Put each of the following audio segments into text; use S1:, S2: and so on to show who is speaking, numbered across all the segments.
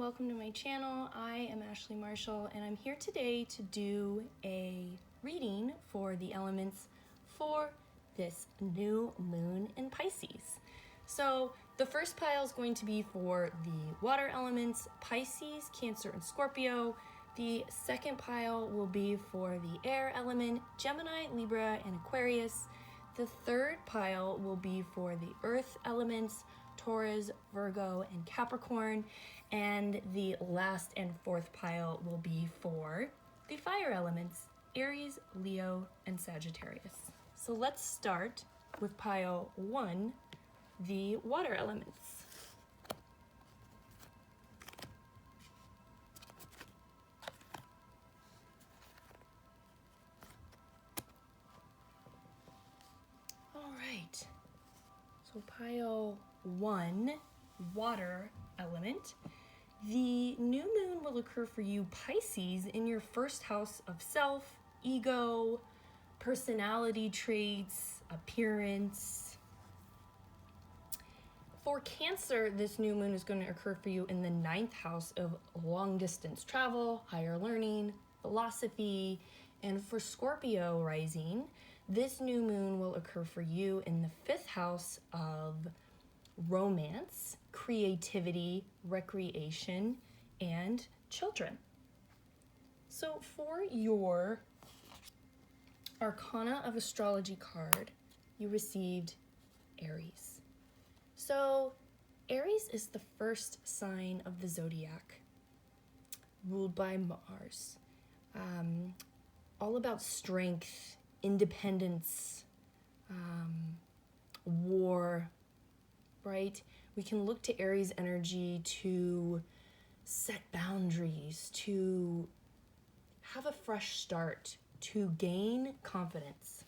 S1: welcome to my channel. I am Ashley Marshall and I'm here today to do a reading for the elements for this new moon in Pisces. So the first pile is going to be for the water elements, Pisces, Cancer, and Scorpio. The second pile will be for the air element, Gemini, Libra, and Aquarius. The third pile will be for the earth elements, Taurus, Virgo, and Capricorn. And the last and fourth pile will be for the fire elements, Aries, Leo, and Sagittarius. So let's start with pile 1, the water elements. All right, so pile 1, water element. The new moon will occur for you, Pisces, in your first house of self, ego, personality traits, appearance. For Cancer, this new moon is going to occur for you in the 9th house of long distance travel, higher learning, philosophy. And for Scorpio rising, this new moon will occur for you in the 5th house of romance, creativity, recreation, and children. So for your Arcana of Astrology card, you received Aries. So Aries is the first sign of the zodiac, ruled by Mars. All about strength, independence, war, right? We can look to Aries energy to set boundaries, to have a fresh start, to gain confidence.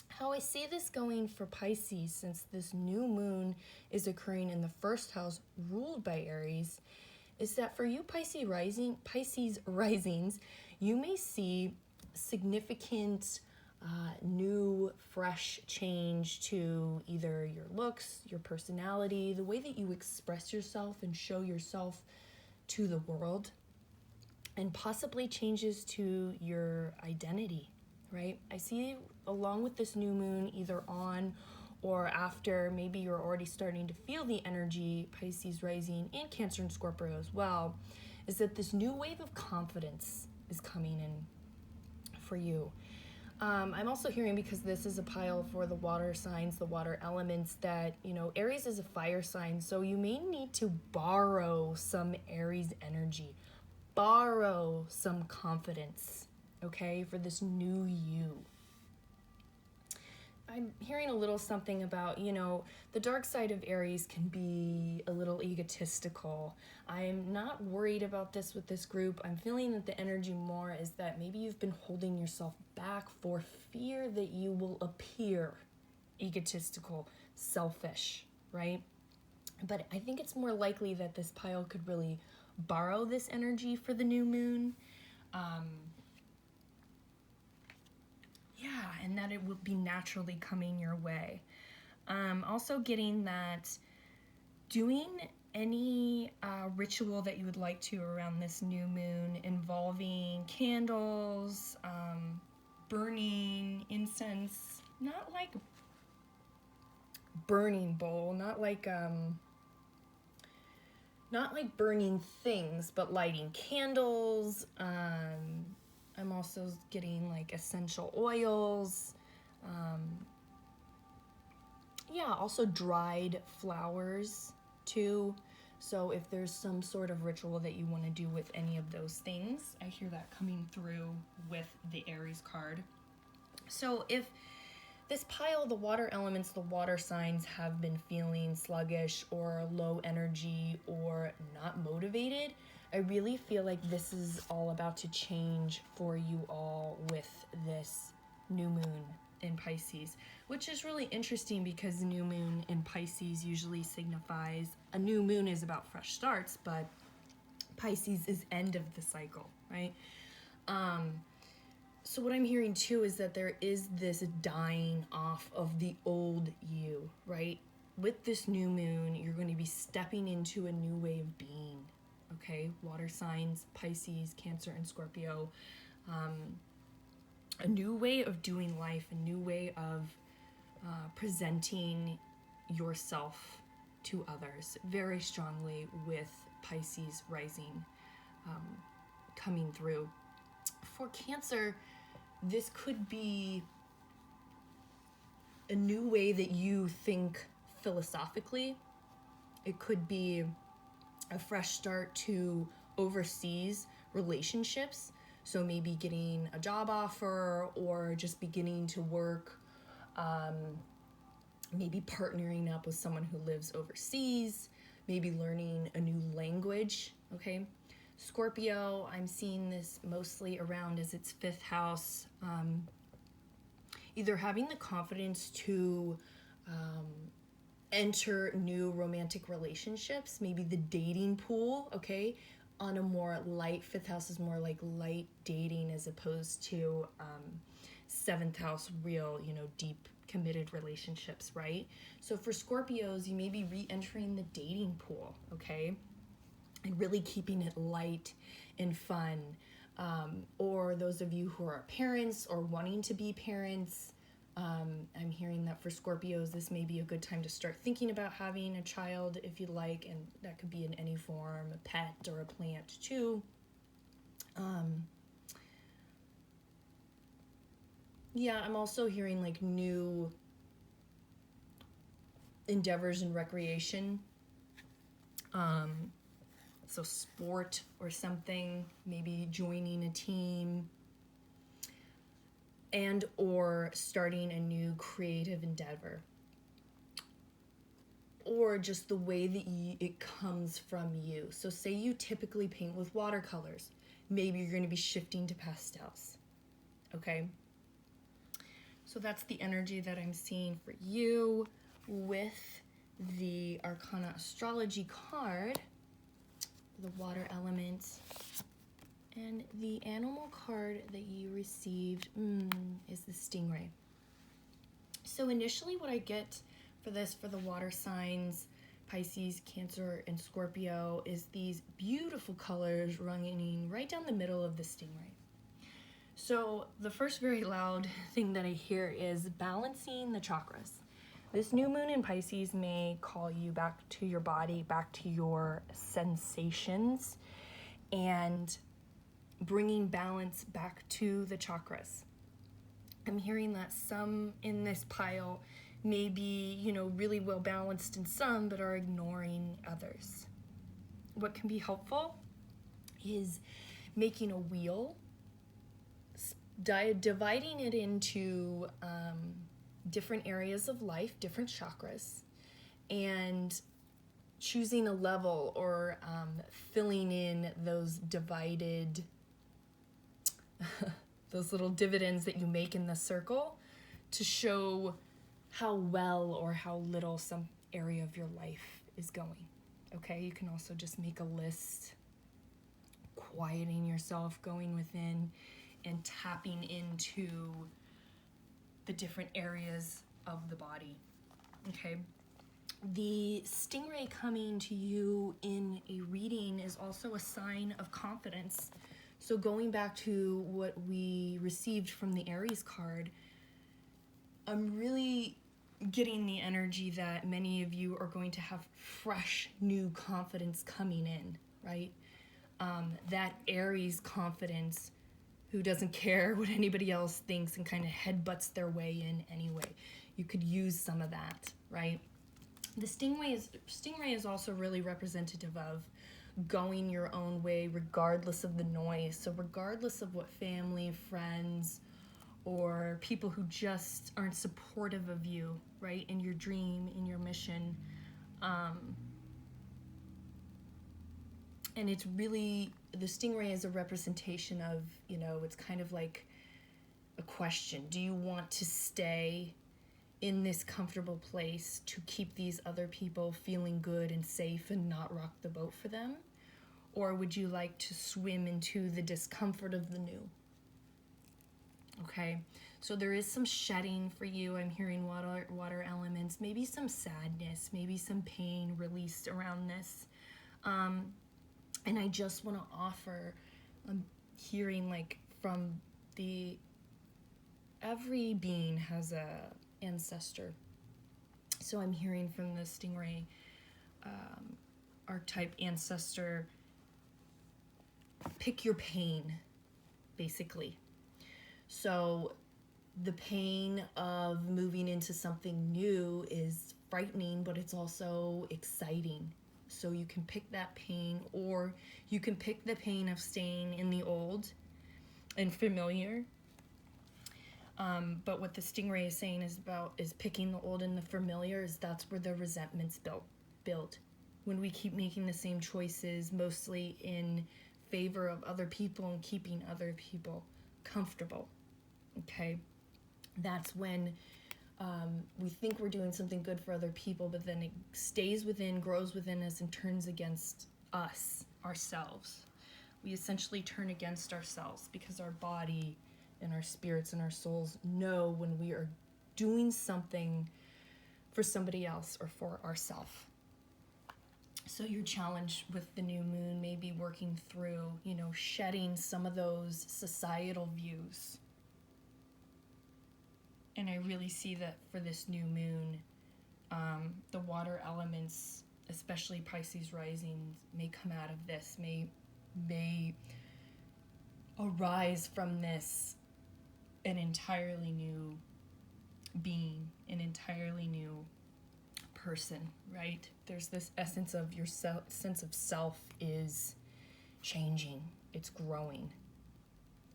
S1: How I see this going for Pisces, since this new moon is occurring in the first house ruled by Aries, is that for you Pisces risings, you may see significant new, fresh change to either your looks, your personality, the way that you express yourself and show yourself to the world, and possibly changes to your identity, right? I see along with this new moon, either on or after, maybe you're already starting to feel the energy, Pisces rising and Cancer and Scorpio as well, is that this new wave of confidence is coming in for you. I'm also hearing, because this is a pile for the water signs, the water elements, that, Aries is a fire sign, so you may need to borrow some Aries energy, borrow some confidence, okay, for this new you. I'm hearing a little something about, the dark side of Aries can be a little egotistical. I'm not worried about this with this group. I'm feeling that the energy more is that maybe you've been holding yourself back for fear that you will appear egotistical, selfish, right? But I think it's more likely that this pile could really borrow this energy for the new moon. And that it would be naturally coming your way. Also getting that doing any ritual that you would like to around this new moon involving candles, burning incense, not like burning bowl, not like burning things, but lighting candles. I'm also getting like essential oils. Also dried flowers too. So if there's some sort of ritual that you want to do with any of those things, I hear that coming through with the Aries card. So if this pile, the water elements, the water signs, have been feeling sluggish or low energy or not motivated, I really feel like this is all about to change for you all with this new moon in Pisces, which is really interesting because the new moon in Pisces usually signifies, a new moon is about fresh starts, but Pisces is end of the cycle, right? So what I'm hearing too is that there is this dying off of the old you, right? With this new moon, you're going to be stepping into a new way of being, okay? Water signs, Pisces, Cancer, and Scorpio. A new way of doing life, a new way of presenting yourself to others, very strongly with Pisces rising coming through. For Cancer, this could be a new way that you think philosophically. It could be a fresh start to overseas relationships. So maybe getting a job offer or just beginning to work, maybe partnering up with someone who lives overseas, maybe learning a new language, okay? Scorpio, I'm seeing this mostly around as its 5th house, either having the confidence to enter new romantic relationships, maybe the dating pool, okay, on a more light, 5th house is more like light dating as opposed to 7th house, real, deep committed relationships, right? So for Scorpios, you may be re-entering the dating pool, okay, and really keeping it light and fun. Or those of you who are parents or wanting to be parents, I'm hearing that for Scorpios, this may be a good time to start thinking about having a child if you'd like, and that could be in any form, a pet or a plant too. Yeah, I'm also hearing like new endeavors in recreation. So sport or something, maybe joining a team, and or starting a new creative endeavor, or just the way that it comes from you. So say you typically paint with watercolors, maybe you're going to be shifting to pastels, okay? So that's the energy that I'm seeing for you with the Arcana Astrology card, the water element. And the animal card that you received is the stingray. So initially what I get for this, for the water signs, Pisces, Cancer, and Scorpio, is these beautiful colors running right down the middle of the stingray. So the first very loud thing that I hear is balancing the chakras. This new moon in Pisces may call you back to your body, back to your sensations, and bringing balance back to the chakras. I'm hearing that some in this pile may be, really well balanced in some, but are ignoring others. What can be helpful is making a wheel, dividing it into different areas of life, different chakras, and choosing a level or filling in those divided those little dividends that you make in the circle to show how well or how little some area of your life is going. Okay, you can also just make a list, quieting yourself, going within and tapping into the different areas of the body. Okay, the stingray coming to you in a reading is also a sign of confidence. So going back to what we received from the Aries card, I'm really getting the energy that many of you are going to have fresh, new confidence coming in, right? That Aries confidence who doesn't care what anybody else thinks and kind of headbutts their way in anyway. You could use some of that, right? The stingray is also really representative of going your own way regardless of the noise. So regardless of what family, friends, or people who just aren't supportive of you, right, in your dream, in your mission. And it's really, the stingray is a representation of, it's kind of like a question. Do you want to stay in this comfortable place to keep these other people feeling good and safe and not rock the boat for them? Or would you like to swim into the discomfort of the new? Okay, so there is some shedding for you. I'm hearing water elements, maybe some sadness, maybe some pain released around this. And I just want to offer, I'm hearing like from every being has a ancestor. So I'm hearing from the stingray archetype ancestor, pick your pain, basically. So the pain of moving into something new is frightening, but it's also exciting. So you can pick that pain, or you can pick the pain of staying in the old and familiar. But what the stingray is saying is picking the old and the familiar, is that's where the resentments build. When we keep making the same choices, mostly in favor of other people and keeping other people comfortable, okay? That's when we think we're doing something good for other people, but then it stays within, grows within us, and turns against us, ourselves. We essentially turn against ourselves because our body and our spirits and our souls know when we are doing something for somebody else or for ourselves. So your challenge with the new moon may be working through, shedding some of those societal views. And I really see that for this new moon, the water elements, especially Pisces rising, may come out of this, may arise from this an entirely new being, an entirely new person, right? There's this essence of your sense of self is changing, it's growing,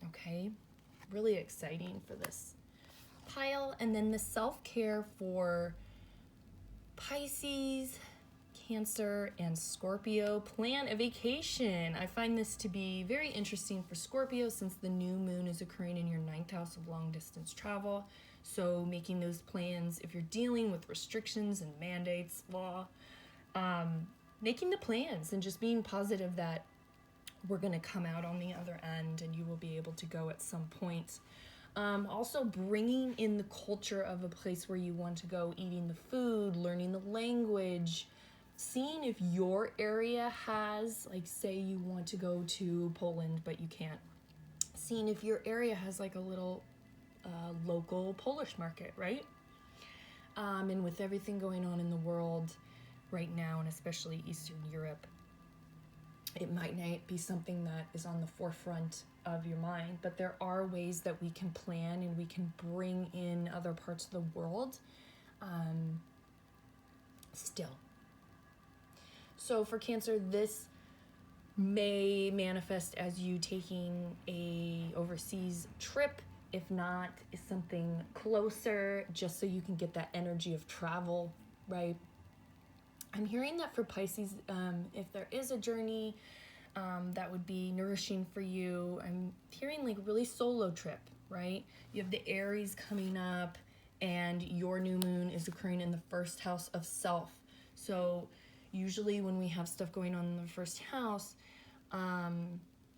S1: okay? Really exciting for this pile. And then the self-care for Pisces, Cancer, and Scorpio. Plan a vacation. I find this to be very interesting for Scorpio since the new moon is occurring in your 9th house of long distance travel. So making those plans, if you're dealing with restrictions and mandates, law, making the plans and just being positive that we're going to come out on the other end and you will be able to go at some point. Also bringing in the culture of a place where you want to go, eating the food, learning the language, seeing if your area has, like, say you want to go to Poland but you can't, seeing if your area has like a little local Polish market, right? And with everything going on in the world right now, and especially Eastern Europe, it might not be something that is on the forefront of your mind, but there are ways that we can plan and we can bring in other parts of the world still. So for Cancer, this may manifest as you taking a overseas trip. If not, is something closer, just so you can get that energy of travel, right? I'm hearing that for Pisces, if there is a journey that would be nourishing for you, I'm hearing like really solo trip, right? You have the Aries coming up and your new moon is occurring in the 1st house of self. So usually when we have stuff going on in the 1st house,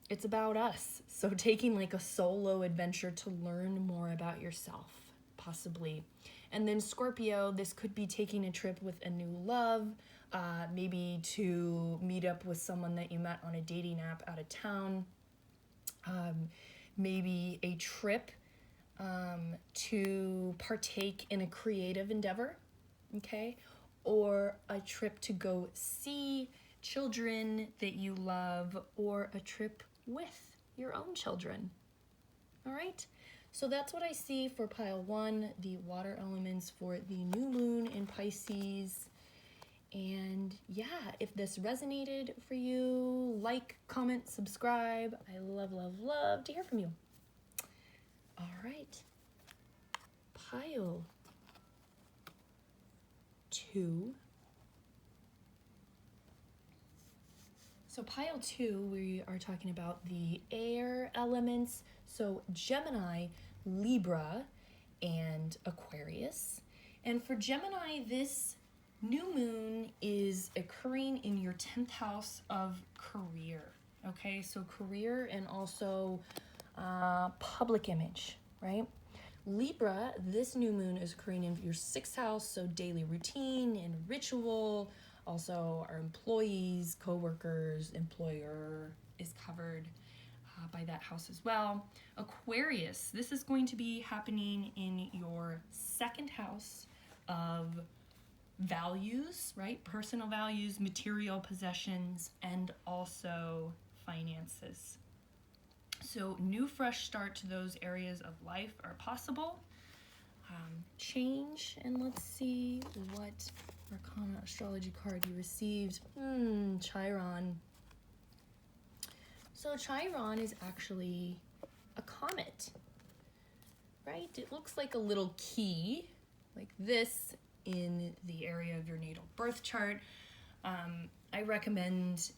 S1: it's about us. So taking like a solo adventure to learn more about yourself, possibly. And then Scorpio, this could be taking a trip with a new love, maybe to meet up with someone that you met on a dating app out of town, maybe a trip to partake in a creative endeavor, okay? Or a trip to go see children that you love, or a trip with your own children. All right, so that's what I see for pile 1, the water elements for the new moon in Pisces. And yeah, if this resonated for you, like, comment, subscribe. I love to hear from you. All right, pile 2. So pile 2, we are talking about the air elements. So Gemini, Libra, and Aquarius. And for Gemini, this new moon is occurring in your 10th house of career. Okay, so career and also public image, right? Libra, this new moon is occurring in your 6th house, so daily routine and ritual, Also, our employees, co-workers, employer is covered by that house as well. Aquarius, this is going to be happening in your second house of values, right? Personal values, material possessions, and also finances. So new fresh start to those areas of life are possible. Change, and let's see what Arcana astrology card you received. Chiron. So Chiron is actually a comet, right? It looks like a little key, like this, in the area of your natal birth chart. I recommend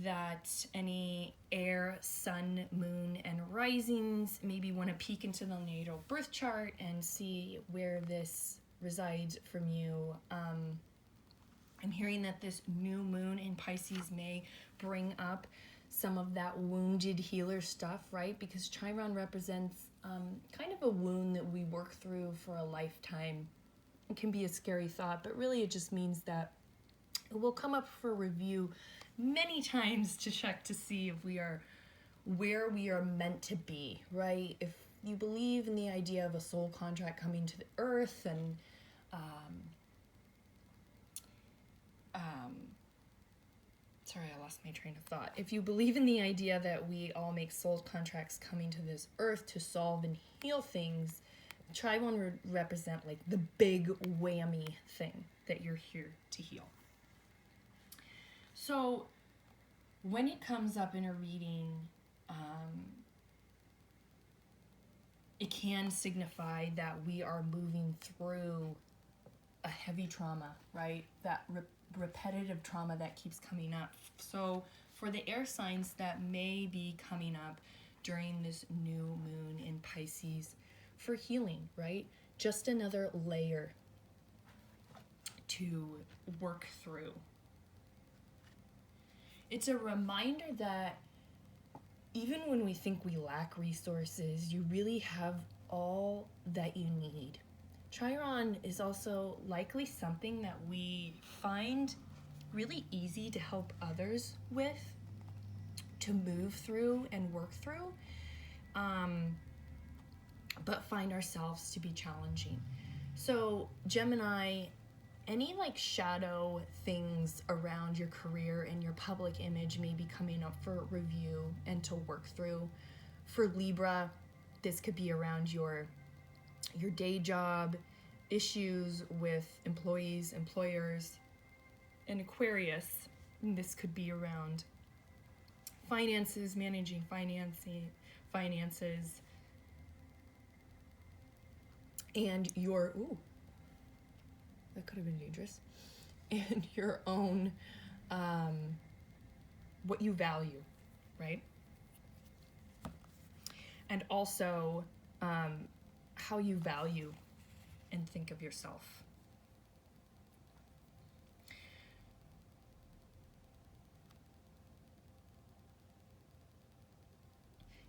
S1: that any air, sun, moon, and risings maybe want to peek into the natal birth chart and see where this resides from you. I'm hearing that this new moon in Pisces may bring up some of that wounded healer stuff, right? Because Chiron represents kind of a wound that we work through for a lifetime. It can be a scary thought, but really it just means that it will come up for review many times to check to see if we are where we are meant to be, right? If you believe in the idea of a soul contract coming to the earth and sorry, I lost my train of thought. If you believe in the idea that we all make soul contracts coming to this earth to solve and heal things, Chiron would represent like the big whammy thing that you're here to heal. So when it comes up in a reading, it can signify that we are moving through a heavy trauma, right? That repetitive trauma that keeps coming up. So for the air signs that may be coming up during this new moon in Pisces, for healing, right? Just another layer to work through. It's a reminder that even when we think we lack resources, you really have all that you need. Chiron is also likely something that we find really easy to help others with, to move through and work through, but find ourselves to be challenging. So Gemini, any like shadow things around your career and your public image may be coming up for review and to work through. For Libra, this could be around your day job, issues with employees, employers. And Aquarius, this could be around finances, managing finances, and your, that could have been dangerous, and your own, what you value, right? And also how you value and think of yourself.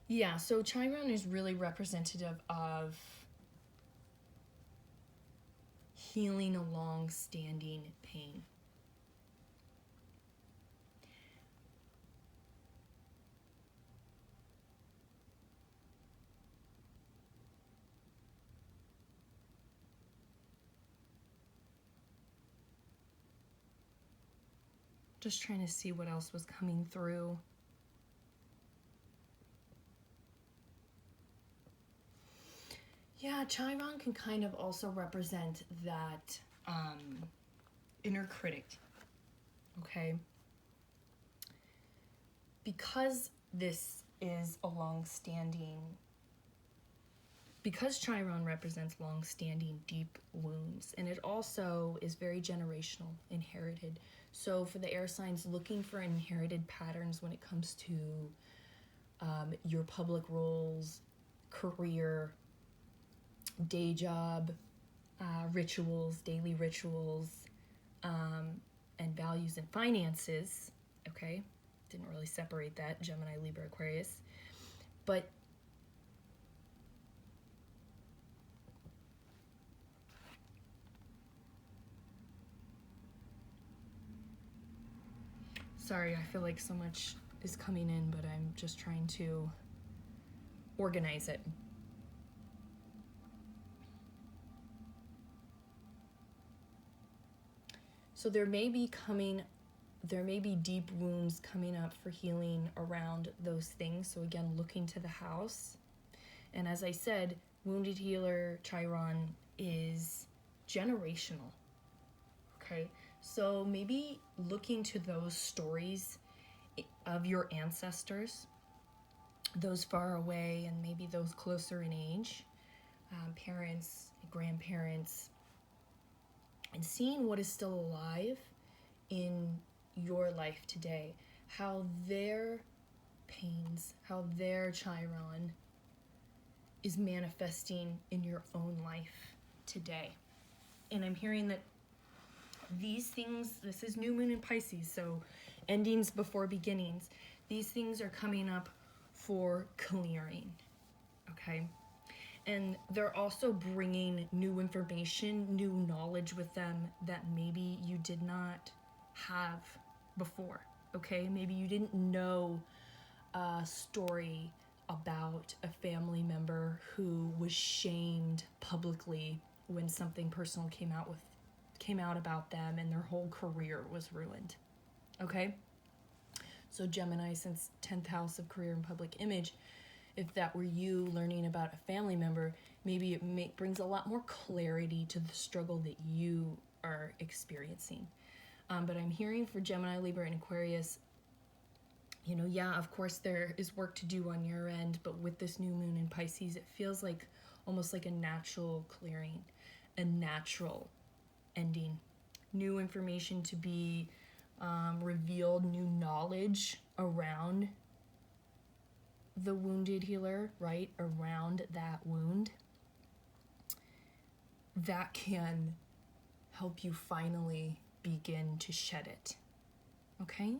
S1: Yeah, so Chiron is really representative of healing a long-standing pain. Just trying to see what else was coming through. Yeah, Chiron can kind of also represent that inner critic, okay? Because this is a because Chiron represents long-standing deep wounds, and it also is very generational, inherited. So for the air signs looking for inherited patterns when it comes to your public roles, career, day job, rituals, daily rituals, and values and finances, okay? Didn't really separate that, Gemini, Libra, Aquarius. But Sorry, I feel like so much is coming in, but I'm just trying to organize it. So there may be deep wounds coming up for healing around those things. So again, looking to the house. And as I said, wounded healer Chiron is generational. Okay, so maybe looking to those stories of your ancestors, those far away and maybe those closer in age, parents, grandparents, and seeing what is still alive in your life today, how their pains, how their Chiron is manifesting in your own life today. And I'm hearing that these things, this is new moon in Pisces, so endings before beginnings, these things are coming up for clearing, okay? And they're also bringing new information, new knowledge with them that maybe you did not have before, okay? Maybe you didn't know a story about a family member who was shamed publicly when something personal came out about them and their whole career was ruined, okay? So Gemini, since 10th house of career and public image, if that were you learning about a family member, maybe it brings a lot more clarity to the struggle that you are experiencing. But I'm hearing for Gemini, Libra, and Aquarius, yeah, of course there is work to do on your end, but with this new moon in Pisces, it feels like almost like a natural clearing, a natural ending, new information to be revealed, new knowledge around the wounded healer, right? Around that wound that can help you finally begin to shed it. Okay?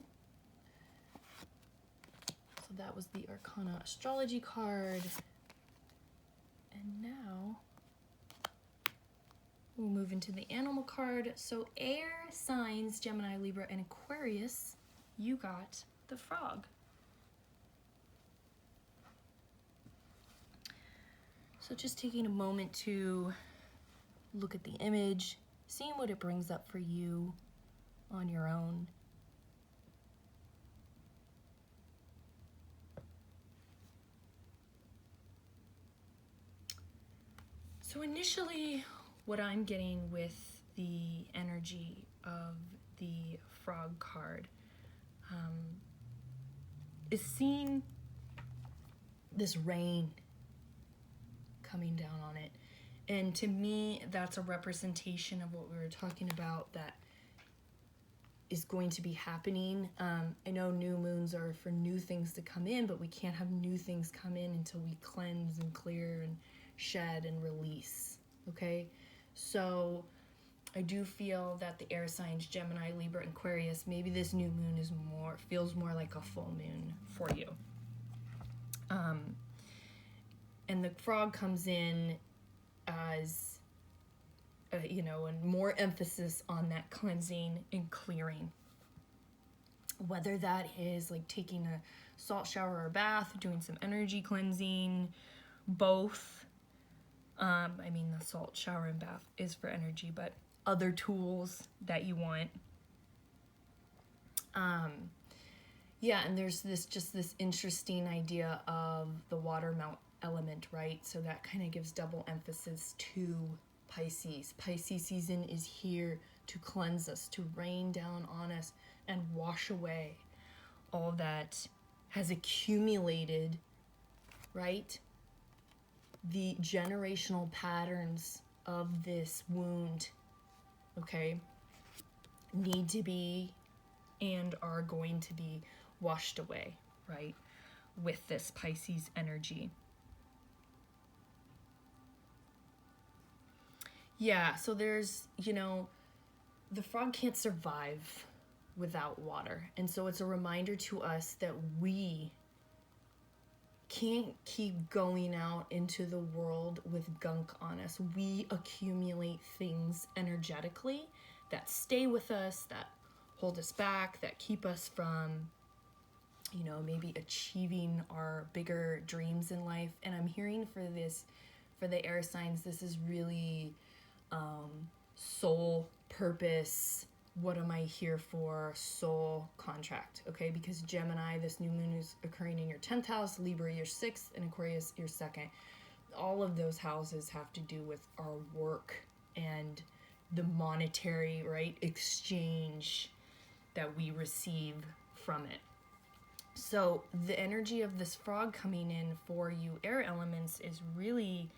S1: So that was the Arcana Astrology card. And now we'll move into the animal card. So air signs, Gemini, Libra, and Aquarius, you got the frog. So just taking a moment to look at the image, seeing what it brings up for you on your own. So initially, what I'm getting with the energy of the frog card is seeing this rain coming down on it. And to me, that's a representation of what we were talking about that is going to be happening. I know new moons are for new things to come in, but we can't have new things come in until we cleanse and clear and shed and release, okay? So I do feel that the air signs, Gemini, Libra, and Aquarius, maybe this new moon feels more like a full moon for you. And the frog comes in as, and more emphasis on that cleansing and clearing. Whether that is like taking a salt shower or bath, doing some energy cleansing, both. The salt shower and bath is for energy, but other tools that you want. And there's this interesting idea of the water element, right? So that kind of gives double emphasis to Pisces. Pisces season is here to cleanse us, to rain down on us and wash away all that has accumulated, right? The generational patterns of this wound, okay, need to be and are going to be washed away, right, with this Pisces energy. Yeah, so there's, the frog can't survive without water. And so it's a reminder to us that we can't keep going out into the world with gunk on us. We accumulate things energetically that stay with us, that hold us back, that keep us from, you know, maybe achieving our bigger dreams in life. And I'm hearing for this, for the air signs, this is really soul purpose. What am I here for? Soul contract, okay? Because Gemini, this new moon is occurring in your 10th house, Libra, your 6th, and Aquarius, your 2nd. All of those houses have to do with our work and the monetary, right, exchange that we receive from it. So the energy of this frog coming in for you air elements is really,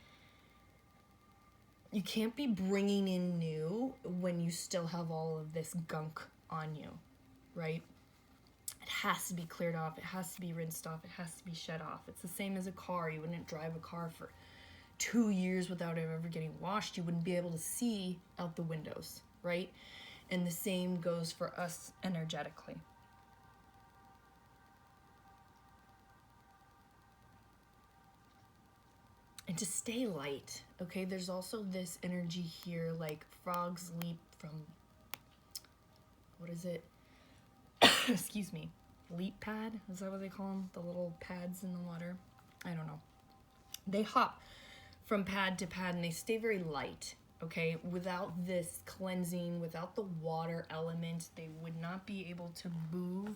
S1: you can't be bringing in new when you still have all of this gunk on you, right? It has to be cleared off. It has to be rinsed off. It has to be shed off. It's the same as a car. You wouldn't drive a car for 2 years without it ever getting washed. You wouldn't be able to see out the windows, right? And the same goes for us energetically. And to stay light, okay, there's also this energy here, like frogs leap from, what is it? Excuse me, leap pad? Is that what they call them? The little pads in the water? I don't know. They hop from pad to pad and they stay very light, okay? Without this cleansing, without the water element, they would not be able to move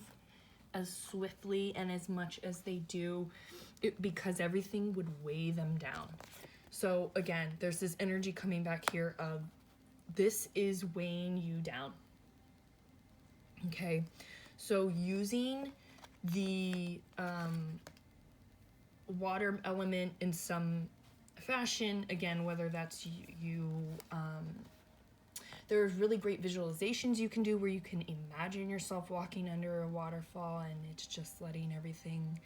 S1: as swiftly and as much as they do, because everything would weigh them down. So again, there's this energy coming back here of this is weighing you down. Okay, so using the water element in some fashion, again, whether that's there's really great visualizations you can do where you can imagine yourself walking under a waterfall and it's just letting everything,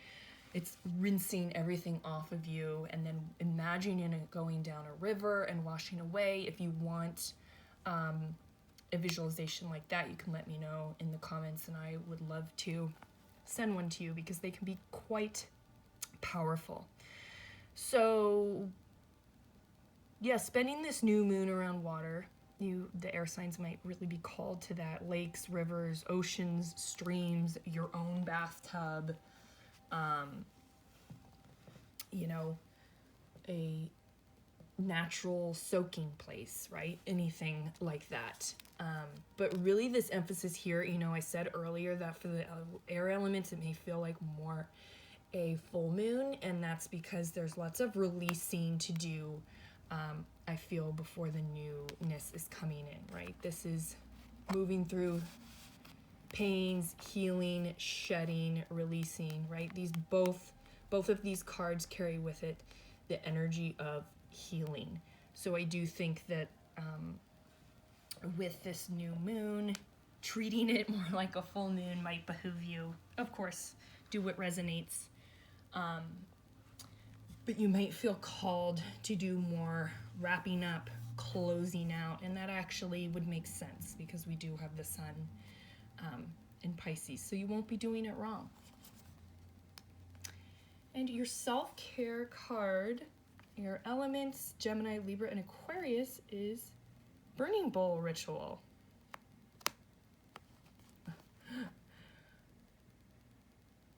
S1: it's rinsing everything off of you, and then imagining it going down a river and washing away. If you want a visualization like that, you can let me know in the comments and I would love to send one to you because they can be quite powerful. So yeah, spending this new moon around water, the air signs might really be called to that. Lakes, rivers, oceans, streams, your own bathtub, you know, a natural soaking place, right? Anything like that. But really this emphasis here, you know, I said earlier that for the air elements, it may feel like more a full moon, and that's because there's lots of releasing to do, I feel, before the newness is coming in, right? This is moving through pains, healing, shedding, releasing, right? These both of these cards carry with it the energy of healing. So I do think that with this new moon, treating it more like a full moon might behoove you. Of course, do what resonates. But you might feel called to do more wrapping up, closing out, and that actually would make sense because we do have the sun in Pisces, so you won't be doing it wrong. And your self-care card, your elements, Gemini, Libra, and Aquarius, is Burning Bowl Ritual.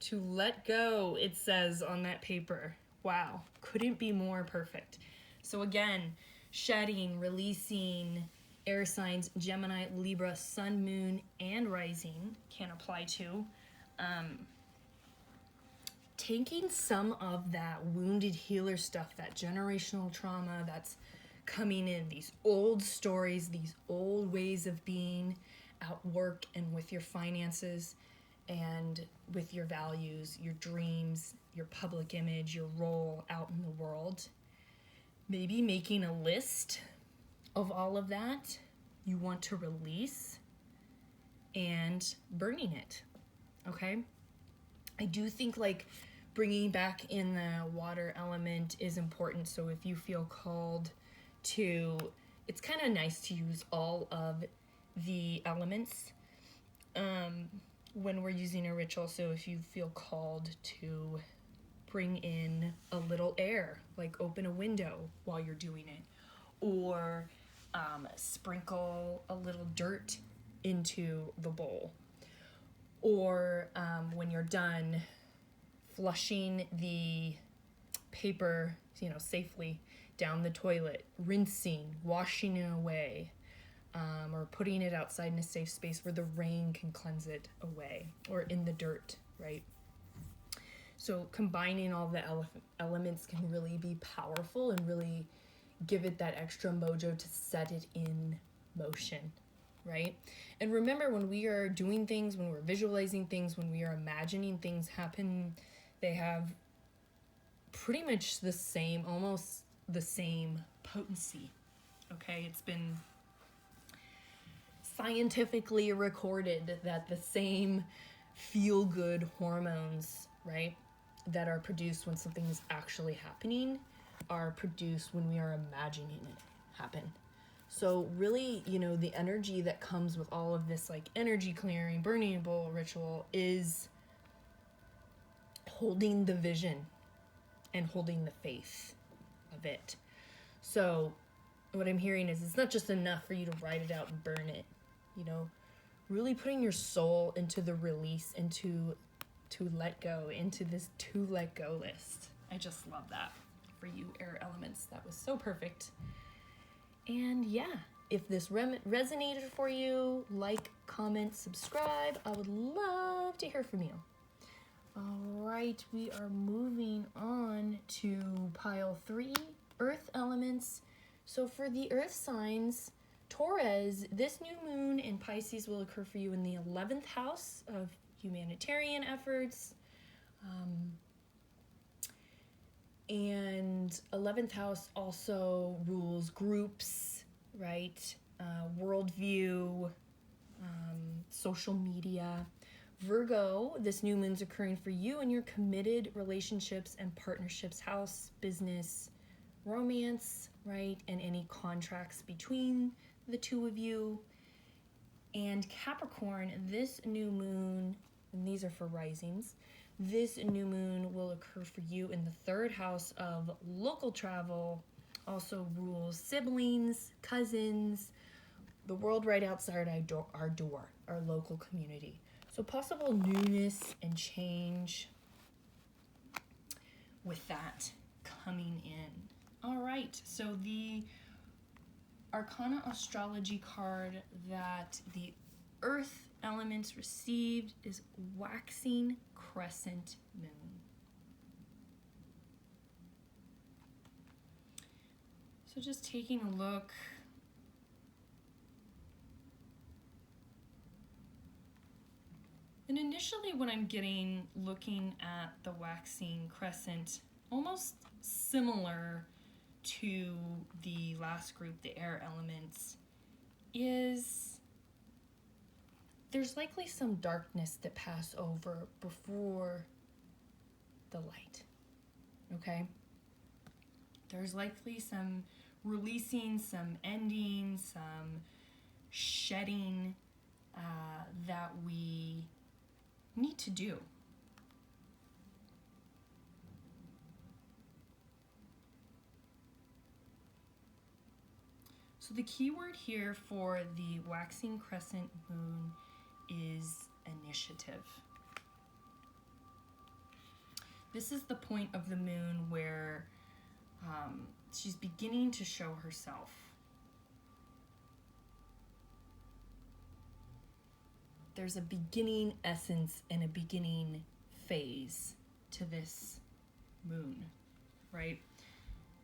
S1: To let go, it says on that paper. Wow, couldn't be more perfect. So again, shedding, releasing, air signs, Gemini, Libra, sun, moon, and rising can apply to. Taking some of that wounded healer stuff, that generational trauma that's coming in, these old stories, these old ways of being at work and with your finances and with your values, your dreams, your public image, your role out in the world. Maybe making a list of all of that you want to release and burning it, okay? I do think like bringing back in the water element is important. So if you feel called to, it's kind of nice to use all of the elements when we're using a ritual. So if you feel called to bring in a little air, like open a window while you're doing it, or sprinkle a little dirt into the bowl. Or when you're done flushing the paper, safely down the toilet, rinsing, washing it away, or putting it outside in a safe space where the rain can cleanse it away, or in the dirt, right? So combining all the elements can really be powerful and really give it that extra mojo to set it in motion, right? And remember, when we are doing things, when we're visualizing things, when we are imagining things happen, they have pretty much the same, almost the same potency, okay? It's been scientifically recorded that the same feel-good hormones, right, that are produced when something is actually happening are produced when we are imagining it happen. So really, the energy that comes with all of this, like energy clearing, burning a bowl ritual, is holding the vision and holding the faith of it. So what I'm hearing is it's not just enough for you to write it out and burn it, really putting your soul into the release, into to let go, into this to let go list. I just love that for you air elements. That was so perfect. And yeah, if this resonated for you, like, comment, subscribe. I would love to hear from you. All right, we are moving on to pile 3, earth elements. So for the earth signs, Taurus, this new moon in Pisces will occur for you in the 11th house of humanitarian efforts. And 11th house also rules groups, right? Worldview, social media. Virgo, this new moon's occurring for you in your committed relationships and partnerships house, business, romance, right? And any contracts between the two of you. And Capricorn, this new moon, and these are for risings, this new moon will occur for you in the 3rd house of local travel, also rules siblings, cousins, the world right outside our door, our local community. So possible newness and change with that coming in. All right, so the Arcana astrology card that the earth elements received is waxing crescent moon. So just taking a look. And initially when I'm looking at the waxing crescent, almost similar to the last group, the air elements, is there's likely some darkness that pass over before the light, okay? There's likely some releasing, some ending, some shedding that we need to do. So the key word here for the waxing crescent moon is initiative. This is the point of the moon where she's beginning to show herself. There's a beginning essence and a beginning phase to this moon, right?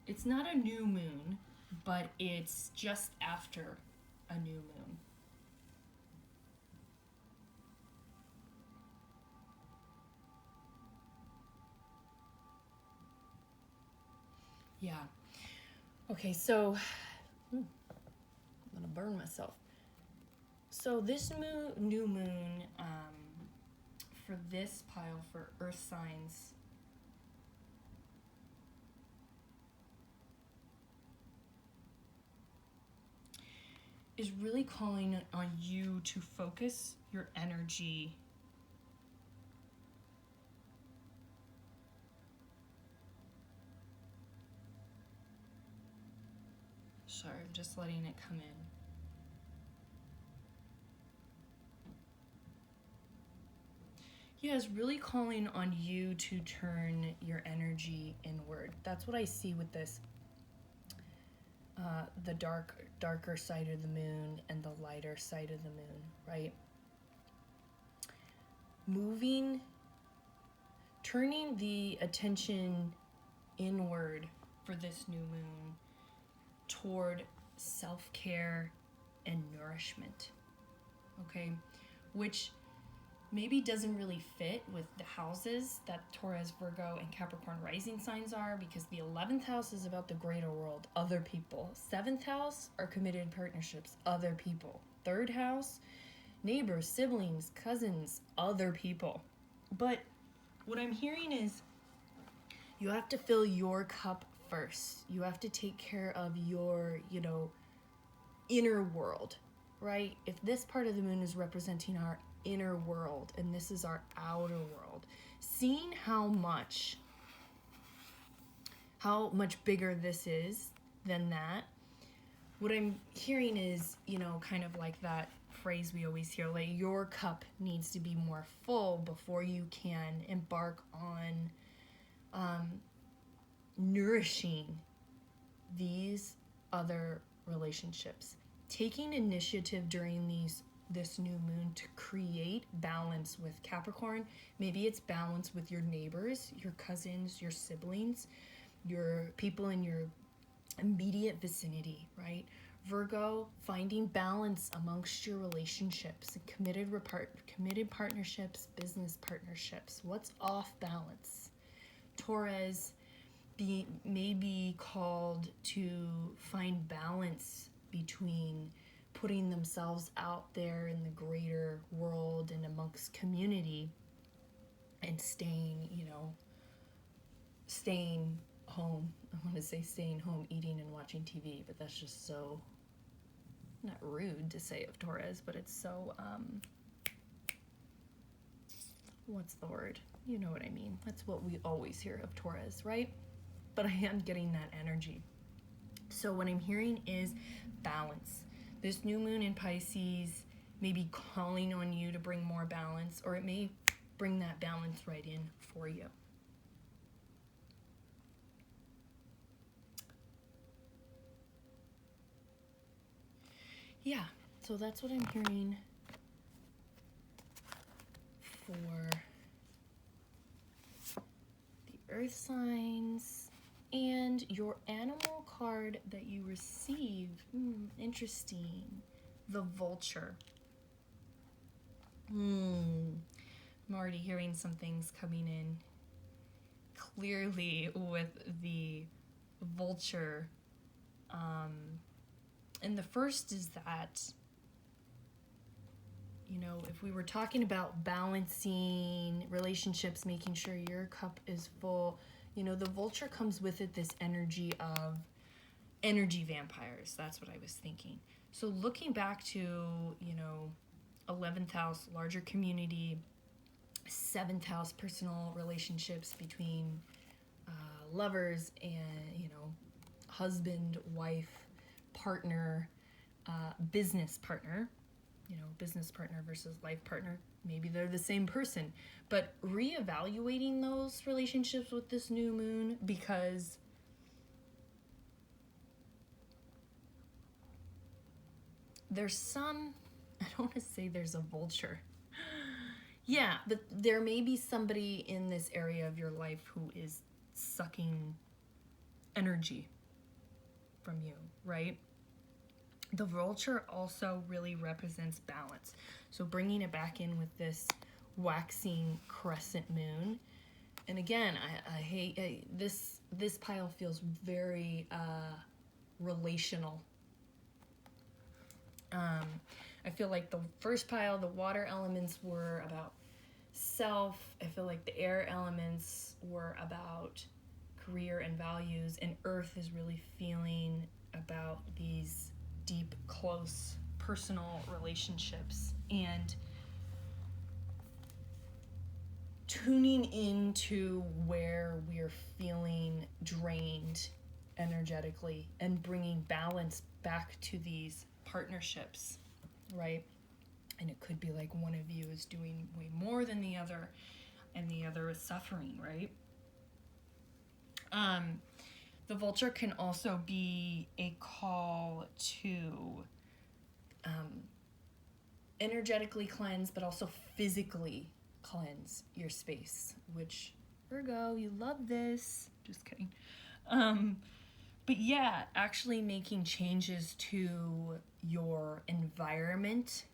S1: It's not a new moon, but it's just after a new moon. Yeah. Okay, so I'm gonna burn myself. So this new moon, for this pile for earth signs, is really calling on you to focus your energy sorry, I'm just letting it come in. Yeah, it's really calling on you to turn your energy inward. That's what I see with this. The darker side of the moon and the lighter side of the moon, right? Turning the attention inward for this new moon toward self-care and nourishment, okay? Which maybe doesn't really fit with the houses that Taurus, Virgo, and Capricorn rising signs are, because the 11th house is about the greater world, other people. 7th house are committed partnerships, other people. 3rd house, neighbors, siblings, cousins, other people. But what I'm hearing is you have to fill your cup first. You have to take care of your, inner world, right? If this part of the moon is representing our inner world and this is our outer world, seeing how much bigger this is than that, what I'm hearing is, kind of like that phrase we always hear, like your cup needs to be more full before you can embark on nourishing these other relationships. Taking initiative during this new moon to create balance with Capricorn. Maybe it's balance with your neighbors, your cousins, your siblings, your people in your immediate vicinity, right? Virgo, finding balance amongst your relationships, committed partnerships, business partnerships. What's off balance? Taurus may be called to find balance between putting themselves out there in the greater world and amongst community and staying home. I want to say staying home, eating and watching TV, but that's just so not rude to say of Taurus, but it's so, what's the word? You know what I mean. That's what we always hear of Taurus, right? But I am getting that energy. So what I'm hearing is balance. This new moon in Pisces may be calling on you to bring more balance, or it may bring that balance right in for you. Yeah, so that's what I'm hearing for the earth signs. And your animal card that you receive, interesting, the vulture. I'm already hearing some things coming in clearly with the vulture. And the first is that, if we were talking about balancing relationships, making sure your cup is full, the vulture comes with it this energy of energy vampires. That's what I was thinking. So looking back to, 11th house, larger community, 7th house, personal relationships between lovers and, husband, wife, partner, business partner, business partner versus life partner. Maybe they're the same person, but reevaluating those relationships with this new moon, because there's some, I don't want to say there's a vulture. Yeah, but there may be somebody in this area of your life who is sucking energy from you, right? The vulture also really represents balance. So bringing it back in with this waxing crescent moon. And again, I hate this pile feels very relational. I feel like the first pile, the water elements were about self. I feel like the air elements were about career and values, and earth is really feeling about these deep, close, personal relationships and tuning into where we're feeling drained energetically and bringing balance back to these partnerships, right? And it could be like one of you is doing way more than the other, and the other is suffering, right? The vulture can also be a call to energetically cleanse, but also physically cleanse your space, which, Virgo, you love this. Just kidding. But yeah, actually making changes to your environment,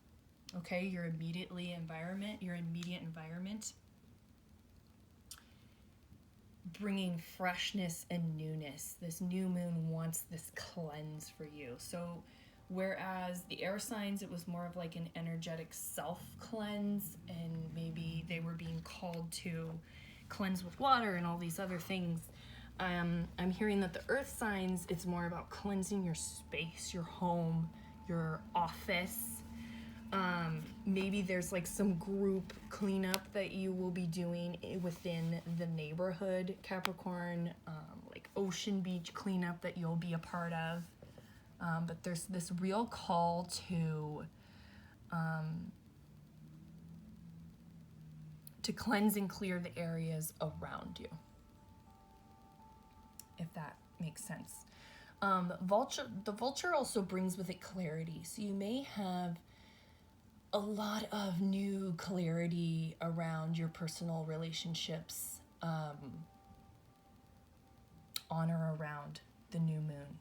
S1: okay, your immediate environment, bringing freshness and newness. This new moon wants this cleanse for you. So whereas the air signs, it was more of like an energetic self-cleanse, and maybe they were being called to cleanse with water and all these other things. I'm hearing that the earth signs, it's more about cleansing your space, your home, your office. Maybe there's like some group cleanup that you will be doing within the neighborhood, Capricorn, like ocean beach cleanup that you'll be a part of. But there's this real call to cleanse and clear the areas around you, if that makes sense. The vulture also brings with it clarity. So you may have a lot of new clarity around your personal relationships on or around the new moon.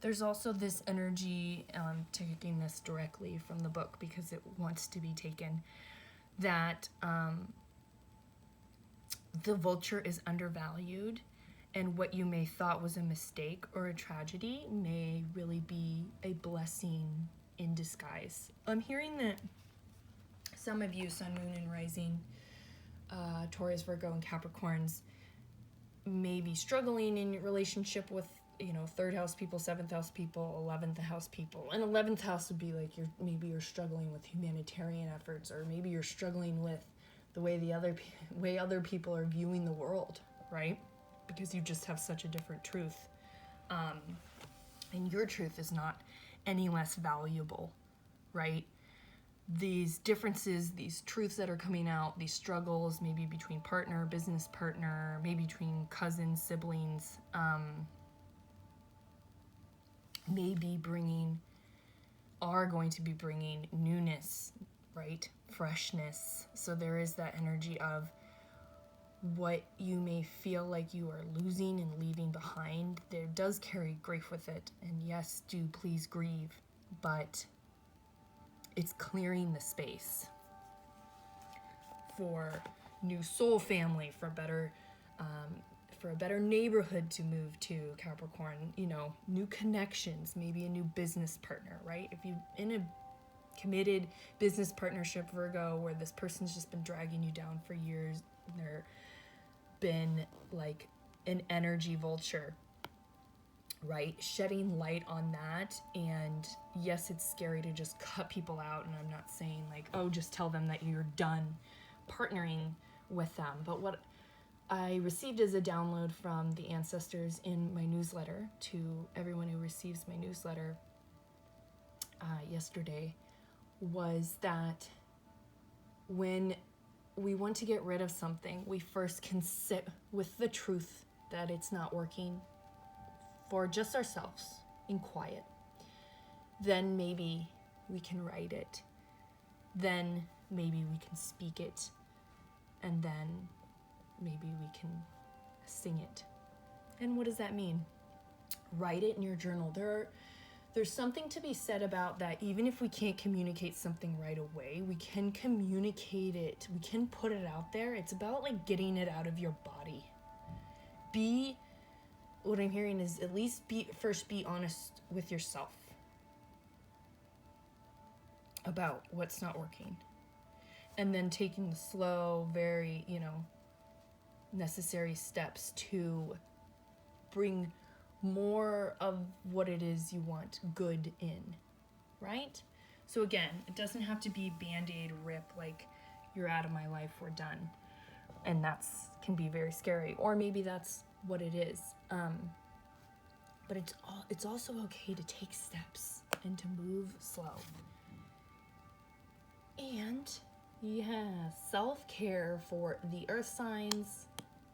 S1: There's also this energy, taking this directly from the book because it wants to be taken, that the vulture is undervalued, and what you may thought was a mistake or a tragedy may really be a blessing in disguise. I'm hearing that some of you, Sun, Moon, and Rising, Taurus, Virgo, and Capricorns, may be struggling in your relationship with, third house people, seventh house people, 11th house people. And 11th house would be like maybe you're struggling with humanitarian efforts, or maybe you're struggling with the way way other people are viewing the world, right? Because you just have such a different truth. And your truth is not any less valuable, right? These differences, these truths that are coming out, these struggles, maybe between partner, business partner, maybe between cousins, siblings, are going to be bringing newness, right? Freshness. So there is that energy of what you may feel like you are losing and leaving behind. There does carry grief with it. And yes, do please grieve, but it's clearing the space for new soul family, for a better neighborhood to move to, Capricorn, new connections, maybe a new business partner, right? If you're in a committed business partnership, Virgo, where this person's just been dragging you down for years, they're been like an energy vulture, right? Shedding light on that. And yes, it's scary to just cut people out, and I'm not saying like, oh, just tell them that you're done partnering with them. But what I received as a download from the ancestors in my newsletter, to everyone who receives my newsletter yesterday, was that when we want to get rid of something, we first can sit with the truth that it's not working for just ourselves in quiet. Then maybe we can write it. Then maybe we can speak it. And then maybe we can sing it. And what does that mean? Write it in your journal. There's something to be said about that. Even if we can't communicate something right away, we can communicate it. We can put it out there. It's about like getting it out of your body. What I'm hearing is at least first be honest with yourself about what's not working. And then taking the slow, very, necessary steps to bring more of what it is you want good in, right? So again, it doesn't have to be Band-Aid rip, like you're out of my life, we're done. And can be very scary, or maybe that's what it is. but it's also okay to take steps and to move slow. And yeah, self-care for the earth signs,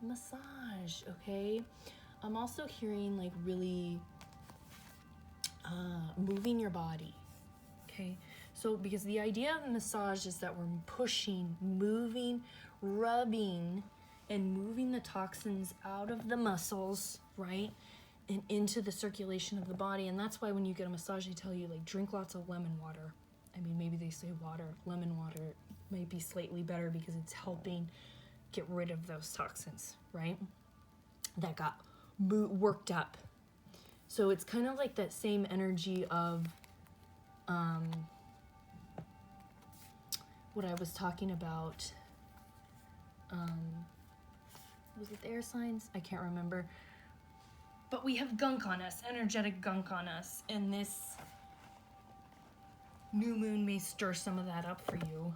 S1: massage, okay? I'm also hearing like really moving your body, okay? So because the idea of massage is that we're pushing, moving, rubbing, and moving the toxins out of the muscles, right? And into the circulation of the body. And that's why when you get a massage, they tell you like drink lots of lemon water. I mean, maybe they say water. Lemon water might be slightly better because it's helping get rid of those toxins, right? That got worked up. So it's kind of like that same energy of what I was talking about. Was it the air signs? I can't remember. But we have gunk on us, energetic gunk on us, and this new moon may stir some of that up for you,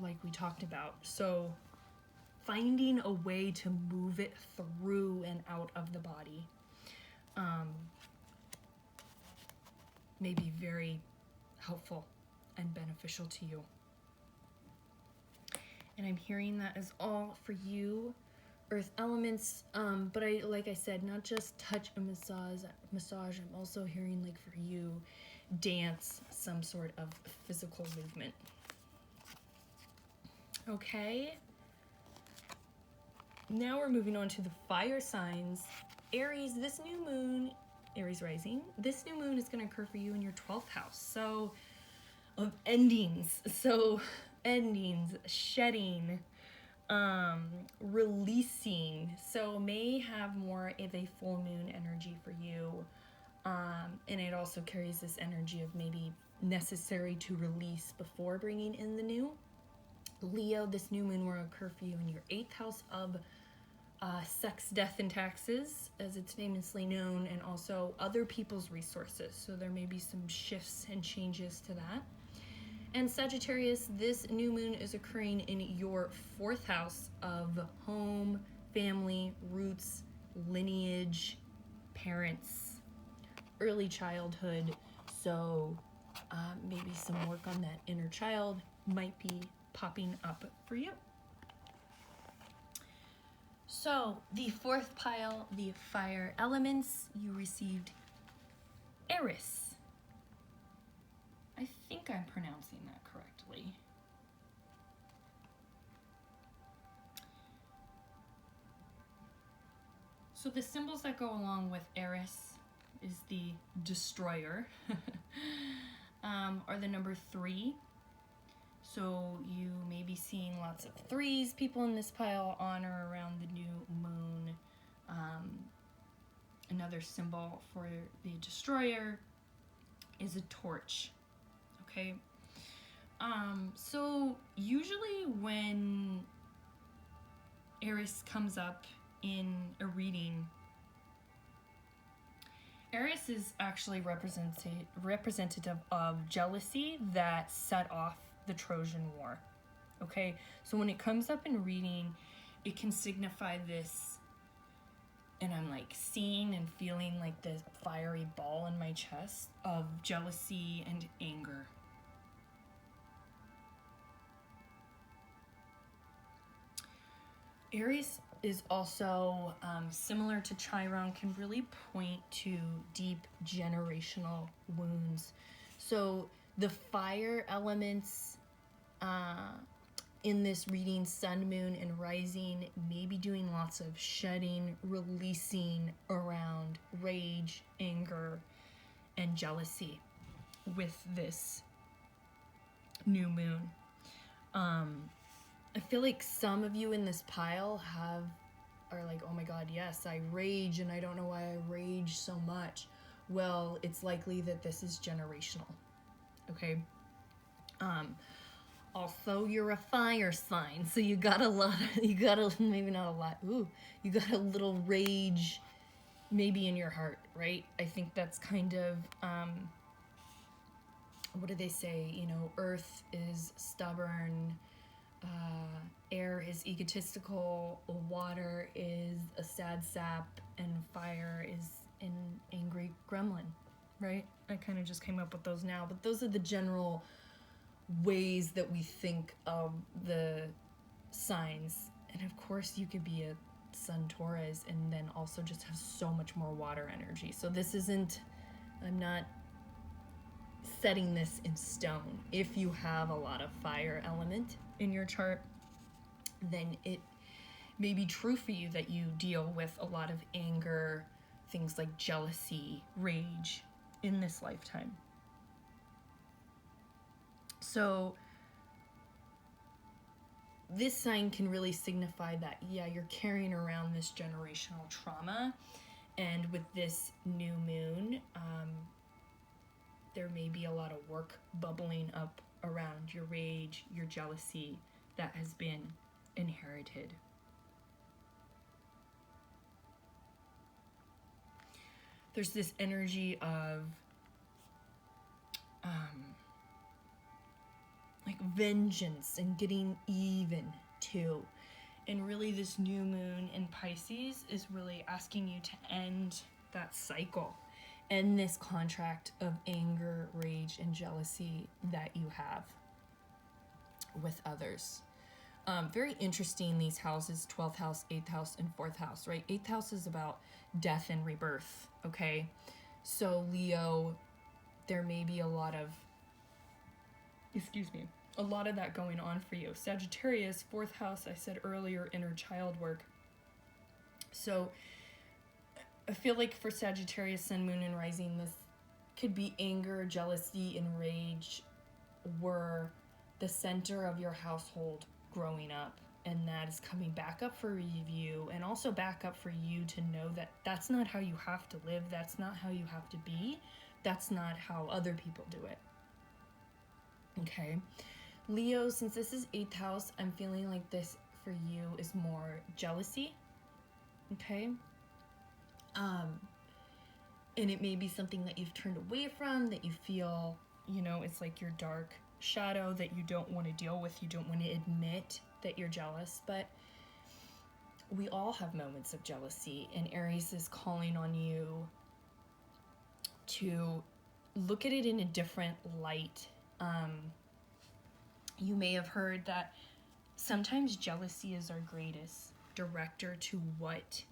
S1: like we talked about. So finding a way to move it through and out of the body may be very helpful and beneficial to you. And I'm hearing that is all for you, earth elements. But like I said, not just touch and massage. I'm also hearing like for you, dance, some sort of physical movement. Okay. Now we're moving on to the fire signs. Aries, this new moon, Aries rising, this new moon is going to occur for you in your 12th house. So, of endings. So, endings, shedding, releasing. So, may have more of a full moon energy for you. And it also carries this energy of maybe necessary to release before bringing in the new. Leo, this new moon will occur for you in your 8th house of sex, death, and taxes, as it's famously known, and also other people's resources. So there may be some shifts and changes to that. And Sagittarius, this new moon is occurring in your 4th house of home, family, roots, lineage, parents, early childhood. So maybe some work on that inner child might be popping up for you. So the 4th pile, the fire elements, you received Aries. I think I'm pronouncing that correctly. So the symbols that go along with Aries is the destroyer, or the number 3. So you may be seeing lots of 3s. People in this pile honor around the new moon. Another symbol for the destroyer is a torch. Okay. So usually when Aries comes up in a reading, Aries is actually representative of jealousy that set off the Trojan War. Okay, so when it comes up in reading, it can signify this, and I'm like seeing and feeling like this fiery ball in my chest of jealousy and anger. Aries is also similar to Chiron, can really point to deep generational wounds. So the fire elements in this reading, sun, moon, and rising, may be doing lots of shedding, releasing around rage, anger, and jealousy with this new moon. I feel like some of you in this pile are like, oh my God, yes, I rage and I don't know why I rage so much. Well, it's likely that this is generational. Okay. Also, you're a fire sign, so you got maybe not a lot, you got a little rage maybe in your heart, right? I think that's kind of, what do they say? You know, earth is stubborn, air is egotistical, water is a sad sap, and fire is an angry gremlin, right? I kind of just came up with those now, but those are the general ways that we think of the signs. And of course you could be a Sun Taurus and then also just have so much more water energy. So this isn't, I'm not setting this in stone. If you have a lot of fire element in your chart, then it may be true for you that you deal with a lot of anger, things like jealousy, rage in this lifetime. So this sign can really signify that, yeah, you're carrying around this generational trauma. And with this new moon, there may be a lot of work bubbling up around your rage, your jealousy that has been inherited. There's this energy of like vengeance and getting even too. And really this new moon in Pisces is really asking you to end that cycle, end this contract of anger, rage, and jealousy that you have with others. Very interesting, these houses, 12th house, 8th house, and 4th house, right? 8th house is about death and rebirth, okay? So Leo, there may be a lot of that going on for you. Sagittarius, 4th house, I said earlier, inner child work. So I feel like for Sagittarius, Sun, Moon, and Rising, this could be anger, jealousy, and rage were the center of your household growing up. And that is coming back up for review, and also back up for you to know that that's not how you have to live. That's not how you have to be. That's not how other people do it. Okay. Leo, since this is 8th house, I'm feeling like this for you is more jealousy. Okay. And it may be something that you've turned away from, that you feel, you know, it's like your dark shadow that you don't want to deal with. You don't want to admit that you're jealous, but we all have moments of jealousy, and Aries is calling on you to look at it in a different light. You may have heard that sometimes jealousy is our greatest director to what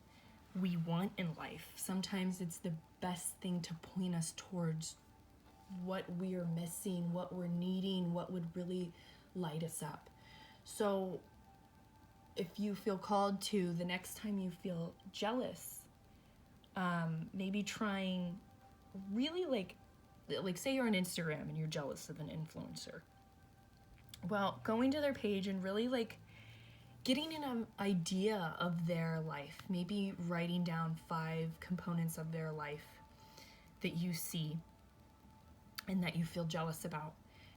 S1: we want in life. Sometimes it's the best thing to point us towards what we are missing, what we're needing, what would really light us up. So if you feel called to, the next time you feel jealous, maybe trying really like say you're on Instagram and you're jealous of an influencer. Well, going to their page and really like getting an idea of their life, maybe writing down 5 components of their life that you see and that you feel jealous about,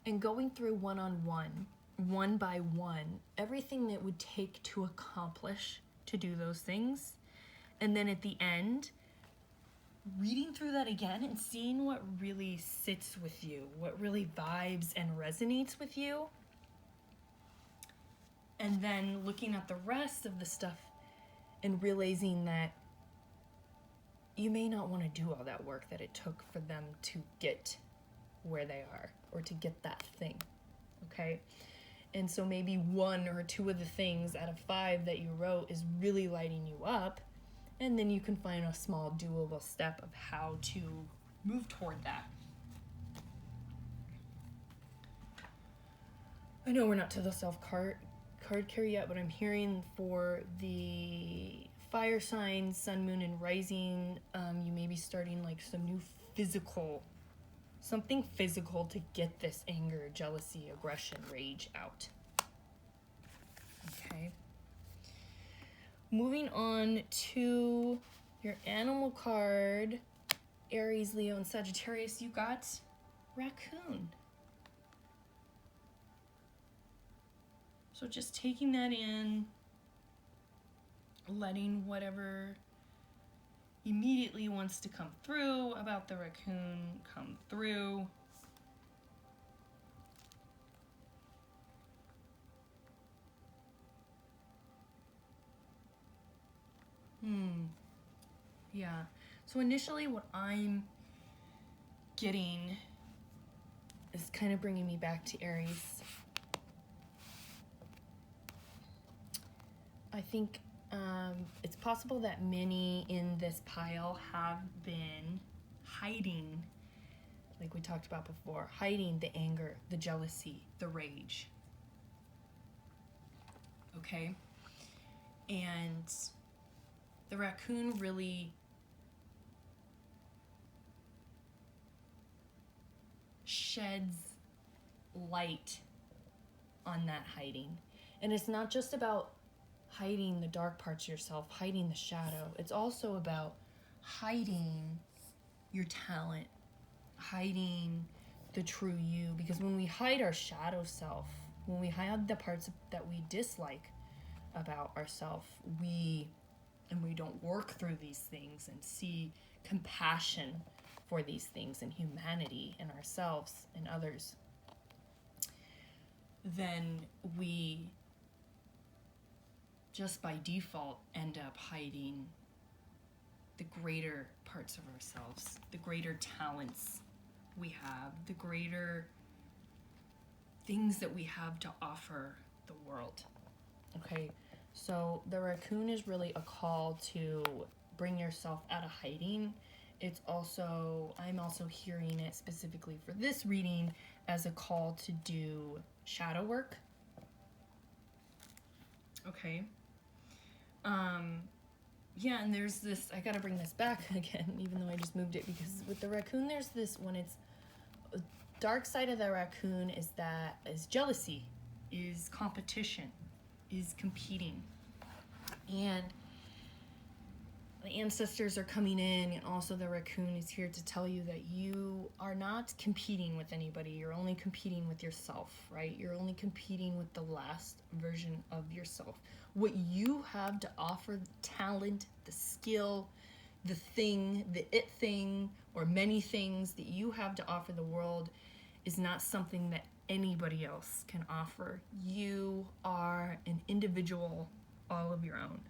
S1: and going through one-on-one, one by one, everything that would take to accomplish to do those things. And then at the end, reading through that again and seeing what really sits with you, what really vibes and resonates with you. And then looking at the rest of the stuff and realizing that you may not want to do all that work that it took for them to get where they are or to get that thing, okay? And so maybe 1 or 2 of the things out of 5 that you wrote is really lighting you up, and then you can find a small doable step of how to move toward that. I know we're not to the self card carry yet, but I'm hearing for the fire signs, Sun, Moon, and Rising, you may be starting like some new something physical to get this anger, jealousy, aggression, rage out. Okay. Moving on to your animal card, Aries, Leo, and Sagittarius, you got raccoon. So just taking that in, letting whatever immediately wants to come through about the raccoon come through. Yeah. So initially what I'm getting is kind of bringing me back to Aries. I think it's possible that many in this pile have been hiding, like we talked about before, hiding the anger, the jealousy, the rage. Okay? And the raccoon really sheds light on that hiding. And it's not just about hiding the dark parts of yourself, hiding the shadow. It's also about hiding your talent, hiding the true you. Because when we hide our shadow self, when we hide the parts that we dislike about ourselves, we don't work through these things and see compassion for these things and humanity in ourselves and others, then we just by default end up hiding the greater parts of ourselves, the greater talents we have, the greater things that we have to offer the world. Okay, so the raccoon is really a call to bring yourself out of hiding. It's also, I'm also hearing it specifically for this reading as a call to do shadow work. Okay. Yeah, and there's this, I gotta bring this back again, even though I just moved it, because with the raccoon, there's this, when it's, dark side of the raccoon is jealousy, is competition, is competing. And the ancestors are coming in, and also the raccoon is here to tell you that you are not competing with anybody. You're only competing with yourself, right? You're only competing with the last version of yourself. What you have to offer, the talent, the skill, the thing, the it thing, or many things that you have to offer the world is not something that anybody else can offer. You are an individual all of your own.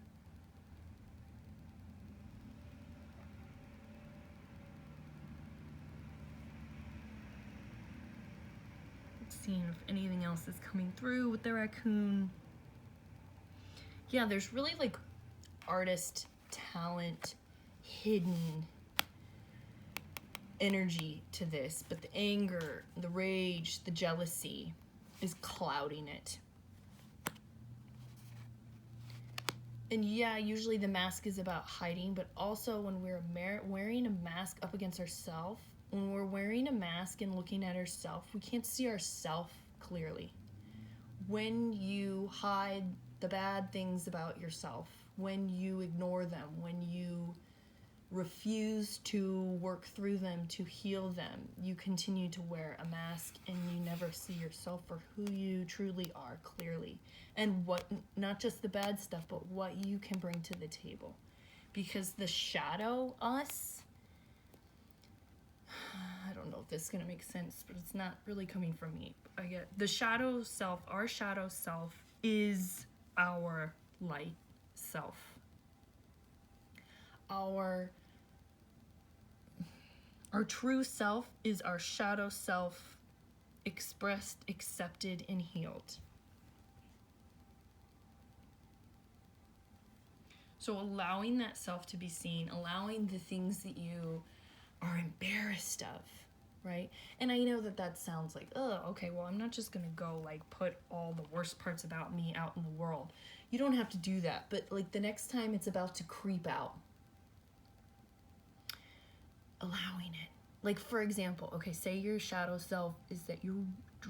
S1: Seeing if anything else is coming through with the raccoon. Yeah, there's really like artist talent, hidden energy to this, but the anger, the rage, the jealousy is clouding it. And yeah, usually the mask is about hiding, but also when we're wearing a mask up against ourselves, when we're wearing a mask and looking at ourselves, we can't see ourselves clearly. When you hide the bad things about yourself, when you ignore them, when you refuse to work through them, to heal them, you continue to wear a mask and you never see yourself for who you truly are clearly. And what, not just the bad stuff, but what you can bring to the table. Because the shadow us, I don't know if this is going to make sense, but it's not really coming from me. I get the shadow self, our shadow self is our light self. Our true self is our shadow self, expressed, accepted, and healed. So allowing that self to be seen, allowing the things that you are embarrassed of, right? And I know that sounds like, oh, okay, well, I'm not just gonna go like put all the worst parts about me out in the world. You don't have to do that, but like the next time it's about to creep out, allowing it. Like, for example, okay, say your shadow self is that you're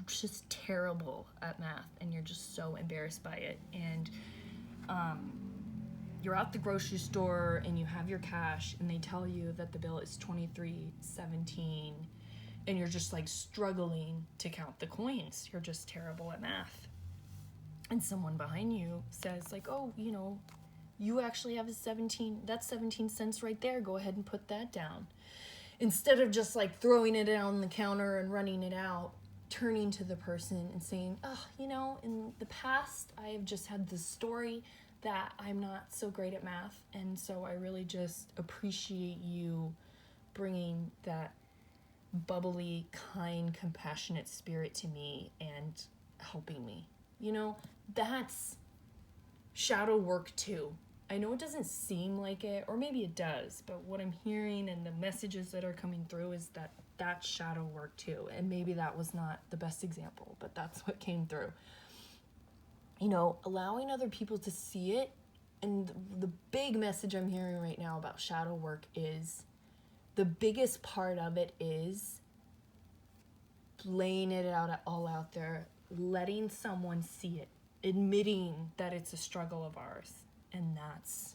S1: just terrible at math and you're just so embarrassed by it, and you're at the grocery store and you have your cash and they tell you that the bill is $23.17 and you're just like struggling to count the coins. You're just terrible at math. And someone behind you says like, oh, you know, you actually have that's 17 cents right there. Go ahead and put that down. Instead of just like throwing it on the counter and running it out, turning to the person and saying, oh, you know, in the past, I have just had this story that I'm not so great at math, and so I really just appreciate you bringing that bubbly, kind, compassionate spirit to me and helping me. You know, that's shadow work too. I know it doesn't seem like it, or maybe it does, but what I'm hearing and the messages that are coming through is that that's shadow work too. And maybe that was not the best example, but that's what came through. You know, allowing other people to see it. And the big message I'm hearing right now about shadow work is the biggest part of it is laying it out all out there, letting someone see it, admitting that it's a struggle of ours. And that's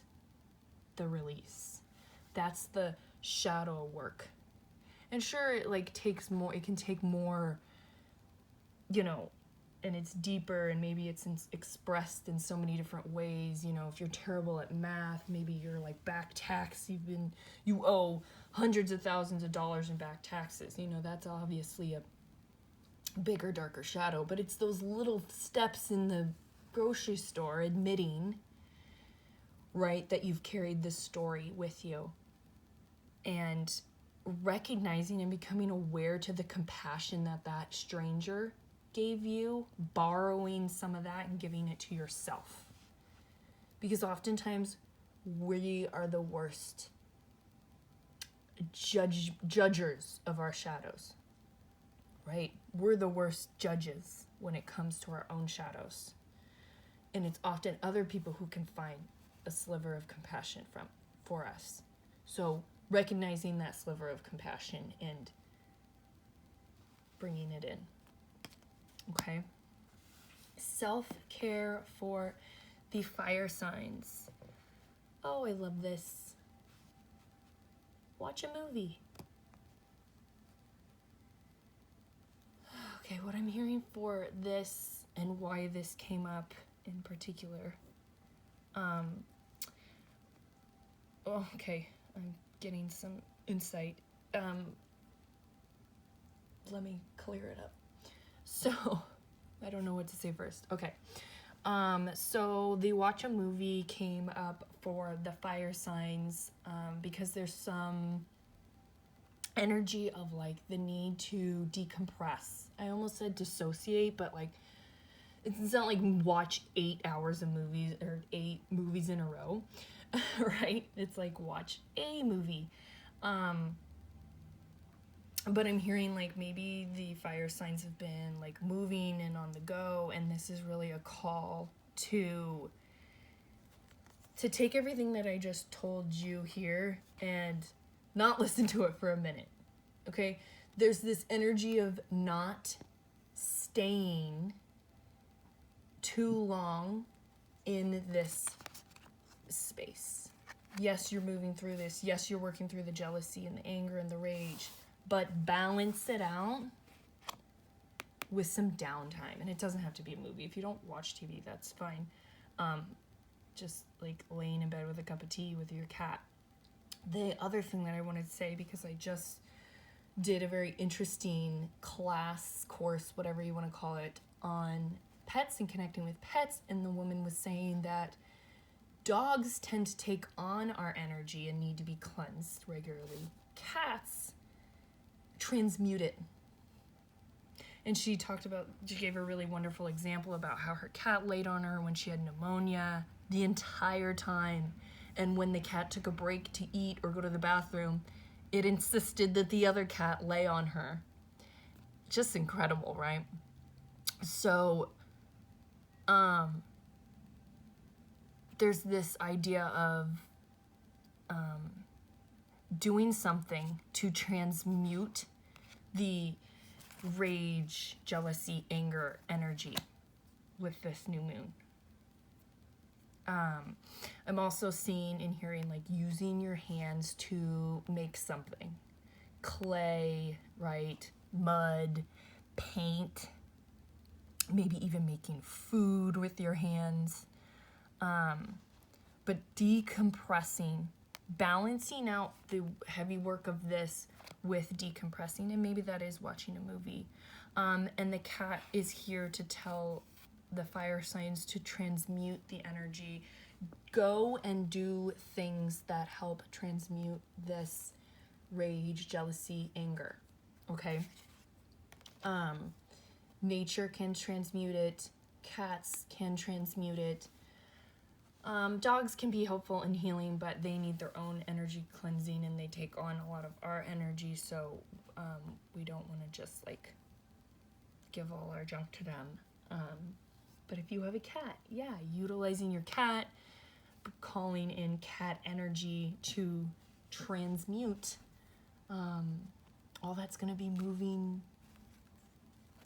S1: the release. That's the shadow work. And sure, it like takes more, it can take more, you know, and it's deeper, and maybe it's expressed in so many different ways. You know, if you're terrible at math, maybe you're like back tax, you owe hundreds of thousands of dollars in back taxes. You know, that's obviously a bigger, darker shadow, but it's those little steps in the grocery store admitting, right, that you've carried this story with you, and recognizing and becoming aware to the compassion that that stranger gave you, borrowing some of that and giving it to yourself. Because oftentimes we are the worst judgers of our shadows, right? We're the worst judges when it comes to our own shadows. And it's often other people who can find a sliver of compassion for us. So recognizing that sliver of compassion and bringing it in. Okay. Self-care for the fire signs. Oh, I love this. Watch a movie. Okay, what I'm hearing for this and why this came up in particular. Okay, I'm getting some insight. Let me clear it up. So, I don't know what to say first. Okay. So the watch a movie came up for the fire signs, because there's some energy of like the need to decompress. I almost said dissociate, but like, it's not like watch 8 hours of movies or 8 movies in a row, right? It's like watch a movie. But I'm hearing like maybe the fire signs have been like moving and on the go, and this is really a call to take everything that I just told you here and not listen to it for a minute. Okay? There's this energy of not staying too long in this space. Yes, you're moving through this. Yes, you're working through the jealousy and the anger and the rage. But balance it out with some downtime. And it doesn't have to be a movie. If you don't watch TV, that's fine. Just like laying in bed with a cup of tea with your cat. The other thing that I wanted to say, because I just did a very interesting course, whatever you want to call it, on pets and connecting with pets. And the woman was saying that dogs tend to take on our energy and need to be cleansed regularly. Cats transmute it. And she gave a really wonderful example about how her cat laid on her when she had pneumonia the entire time. And when the cat took a break to eat or go to the bathroom, it insisted that the other cat lay on her. Just incredible, right? So, there's this idea of doing something to transmute the rage, jealousy, anger energy with this new moon. I'm also seeing and hearing like using your hands to make something. Clay, right? Mud, paint, maybe even making food with your hands. But decompressing, balancing out the heavy work of this with decompressing, and maybe that is watching a movie. And the cat is here to tell the fire signs to transmute the energy, go and do things that help transmute this rage, jealousy, anger, okay? Nature can transmute it. Cats can transmute it. Dogs can be helpful in healing, but they need their own energy cleansing and they take on a lot of our energy, so we don't want to just like give all our junk to them. But if you have a cat, yeah, utilizing your cat, calling in cat energy to transmute, all that's going to be moving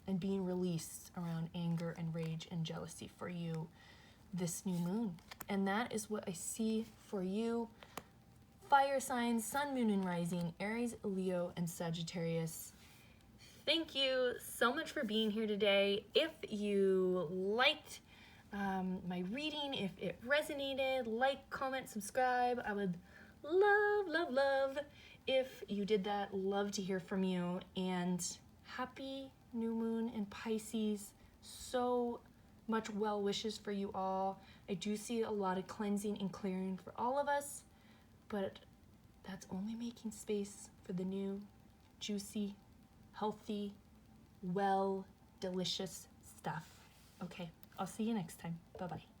S1: and being released around anger and rage and jealousy for you this new moon. And that is what I see for you. Fire signs, sun, moon, and rising, Aries, Leo, and Sagittarius. Thank you so much for being here today. If you liked my reading, if it resonated, like, comment, subscribe. I would love if you did that. Love to hear from you. And happy new moon in Pisces. So much well wishes for you all. I do see a lot of cleansing and clearing for all of us, but that's only making space for the new, juicy, healthy, well, delicious stuff. Okay, I'll see you next time. Bye-bye.